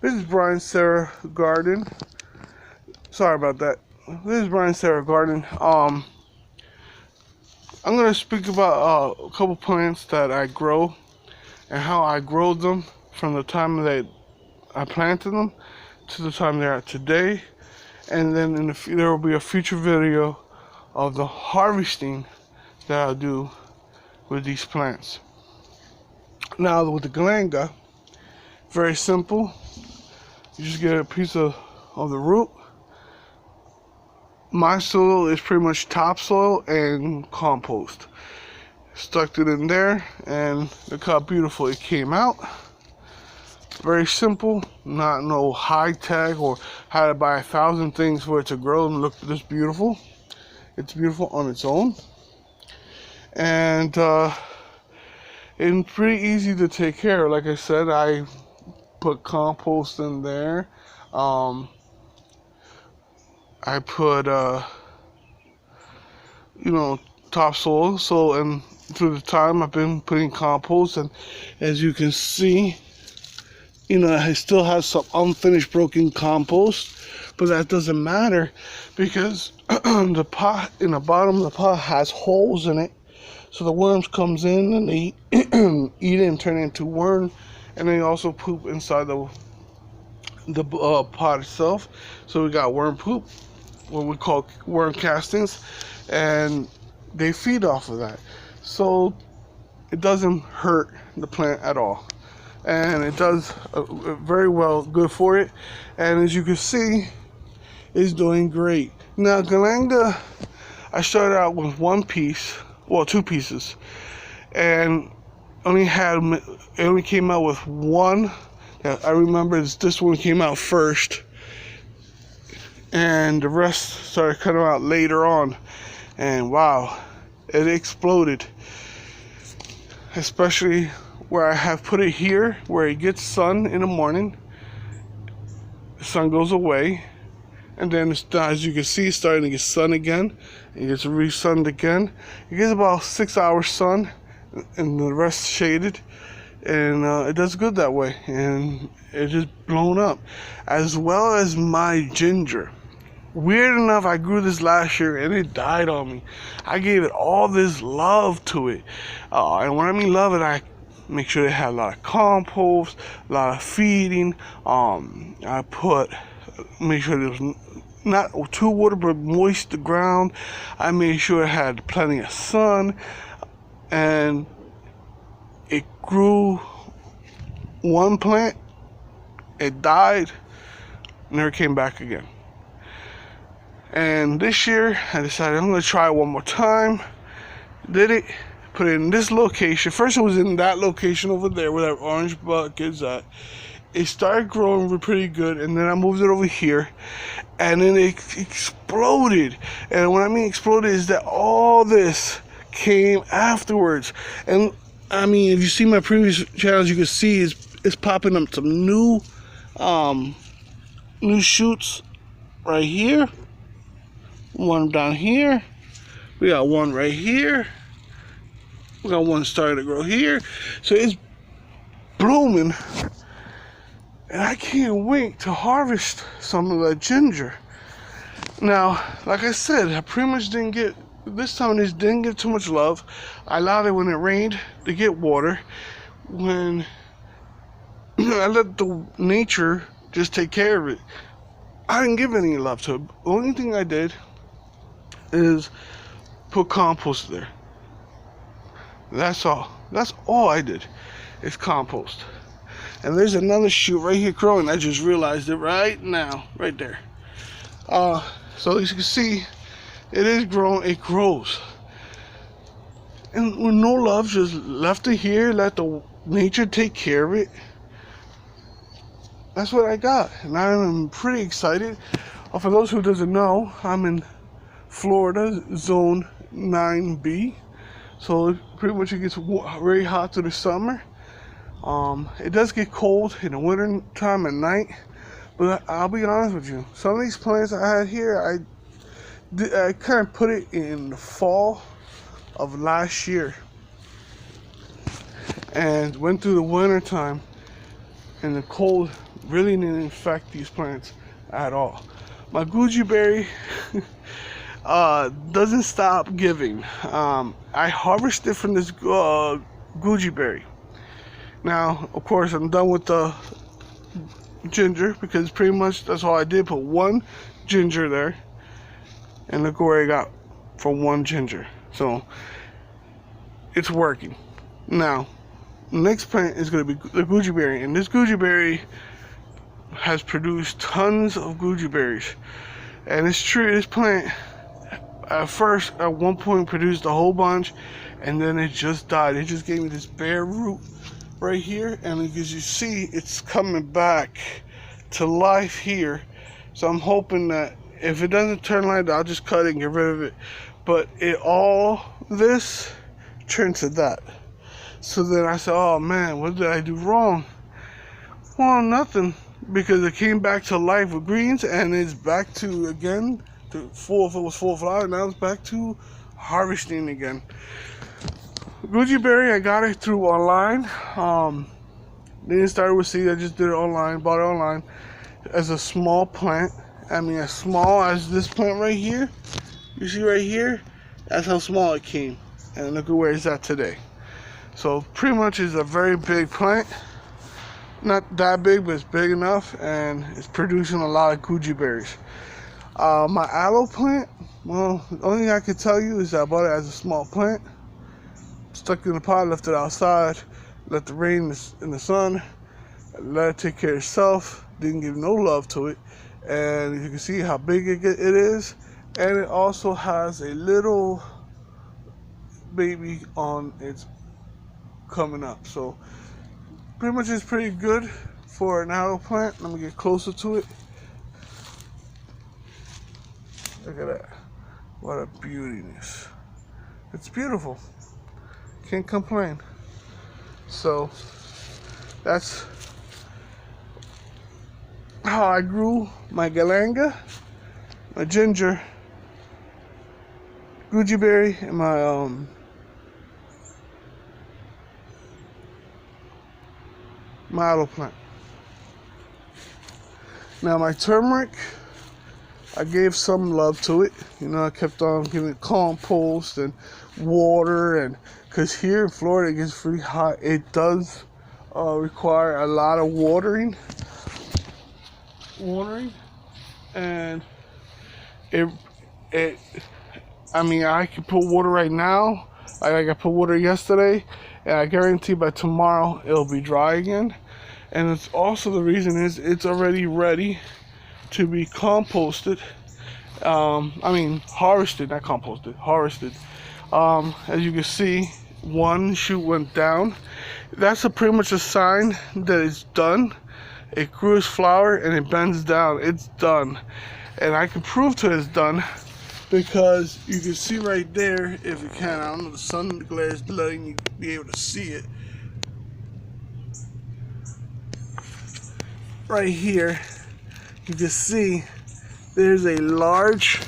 This is Brian Sarah Garden. Sorry about that. This is Brian Sarah Garden. I'm gonna speak about a couple plants that I grow and how I grow them from the time that I planted them to the time they're at today, and then there will be a future video of the harvesting that I'll do with these plants. Now with the Galangal, very simple. You just get a piece of the root. My soil is pretty much topsoil and compost. Stuck it in there, and look how beautiful it came out. Very simple, not no high tech or had to buy 1,000 things for it to grow and look this beautiful. It's beautiful on its own, and it's pretty easy to take care of. Like I said, I put compost in there. I put topsoil. So, and through the time I've been putting compost, and as you can see, I still have some unfinished broken compost, but that doesn't matter because the pot in the bottom of the pot has holes in it, so the worms comes in and they eat it and turn it into worm, and they also poop inside the pot itself. So we got worm poop, what we call worm castings, and they feed off of that, so it doesn't hurt the plant at all, and it does very well, good for it. And as you can see, it's doing great. Now Galangal, I started out with one piece, well, two pieces, and it only came out with one. I remember this one came out first, and the rest started coming out later on, and wow, it exploded. Especially where I have put it here, where it gets sun in the morning, the sun goes away, and then as you can see, it's starting to get sun again. It gets re-sunned again. It gets about 6 hours sun, and the rest shaded, and it does good that way, and it just blown up. As well as my ginger. Weird enough, I grew this last year and it died on me. I gave it all this love to it, and when I mean love it, I make sure it had a lot of compost, a lot of feeding. I make sure there was not too water but moist the ground. I made sure it had plenty of sun, and it grew one plant, it died, never came back again. And this year I decided I'm going to try it one more time. Did it, put it in this location. First it was in that location over there where that orange bucket is at. It started growing pretty good, and then I moved it over here, and then it exploded. And what I mean exploded is that all this came afterwards. And I mean, if you see my previous channels, you can see it's popping up some new shoots right here. One down here. We got one right here. We got one starting to grow here. So it's blooming, and I can't wait to harvest some of that ginger. Now, like I said, I pretty much didn't get too much love. I allowed it when it rained to get water. When I let the nature just take care of it, I didn't give any love to it. The only thing I did is put compost there. That's all. That's all I did, is compost. And there's another shoot right here growing. I just realized it right now, right there. So as you can see, it is growing. It grows. And with no love, just left it here, let the nature take care of it. That's what I got, and I'm pretty excited. For those who doesn't know, I'm in Florida, zone 9B. So pretty much it gets very hot through the summer. It does get cold in the winter time at night, but I'll be honest with you, some of these plants I had here, I kind of put it in the fall of last year, and went through the winter time and the cold really didn't affect these plants at all. My goji berry doesn't stop giving. I harvested from this goji berry. Now, of course, I'm done with the ginger because pretty much that's all I did. Put one ginger there, and look where I got from one ginger. So it's working. Now, the next plant is going to be the goji berry, and this goji berry has produced tons of goji berries. And it's true, this plant at one point produced a whole bunch, and then it just died. It just gave me this bare root right here, and as you see, it's coming back to life here. So I'm hoping that if it doesn't turn like that, I'll just cut it and get rid of it. But this turned to that. So then I said, oh man, what did I do wrong? Well, nothing, because it came back to life with greens, and it's back to again to full. If it was full flower, now it's back to harvesting again. Goji berry, I got it through online. Didn't start with seed. I just did it online, bought it online as a small plant. I mean, as small as this plant right here. You see right here, that's how small it came, and look at where it's at today. So pretty much it's a very big plant. Not that big, but it's big enough, and it's producing a lot of goji berries. My aloe plant, well, the only thing I can tell you is that I bought it as a small plant. Stuck in the pot, left it outside, let the rain in the sun, let it take care of itself. Didn't give no love to it, and you can see how big it is. And it also has a little baby on its coming up. So pretty much it's pretty good for an aloe plant. Let me get closer to it. Look at that. What a beautiness. It's beautiful. Can't complain. So that's how I grew my galangal, my ginger, goji berry, and my aloe plant. Now my turmeric, I gave some love to it. You know, I kept on giving it compost and water, and because here in Florida it gets pretty hot, it does require a lot of watering, and I mean, I can put water right now. I put water yesterday, and I guarantee by tomorrow it'll be dry again. And it's also, the reason is it's already ready to be composted. I mean harvested, not composted, harvested. As you can see, one shoot went down. That's pretty much a sign that it's done. It grew its flower and it bends down. It's done. And I can prove to it it's done because you can see right there, if you can, I don't know, the sun glare is letting you be able to see it. Right here, you can see there's a large,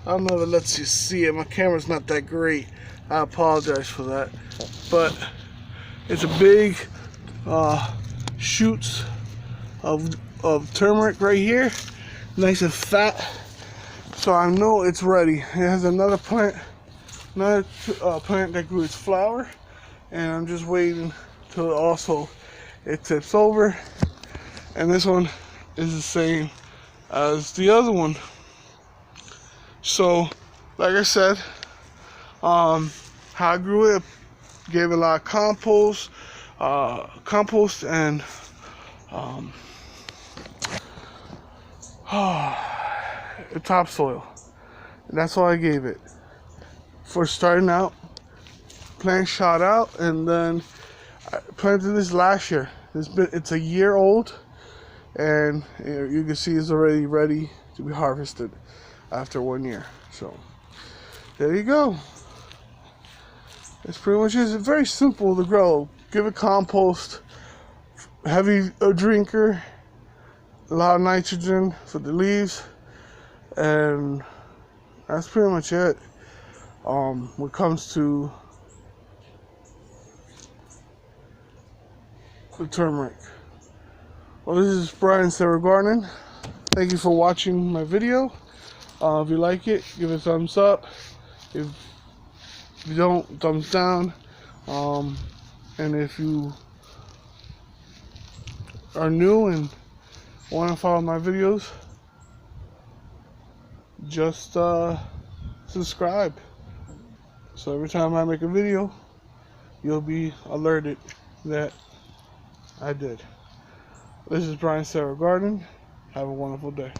I don't know if it lets you see it, my camera's not that great, I apologize for that, but it's a big shoots of turmeric right here, nice and fat, so I know it's ready. It has another plant that grew its flower, and I'm just waiting till also it tips over. And this one is the same as the other one. So, like I said, how I grew it, gave it a lot of compost and topsoil. And that's all I gave it. For starting out, plant shot out, and then I planted this last year. It's a year old. And you can see it's already ready to be harvested after 1 year. So there you go. It's pretty much is very simple to grow. Give it compost, heavy drinker, a lot of nitrogen for the leaves, and that's pretty much it. When it comes to the turmeric. Well, this is Brian Sarah Gardening. Thank you for watching my video. If you like it, give it a thumbs up. If you don't, thumbs down. And if you are new and want to follow my videos, just subscribe. So every time I make a video, you'll be alerted that I did. This is Brian Sarah Gardening. Have a wonderful day.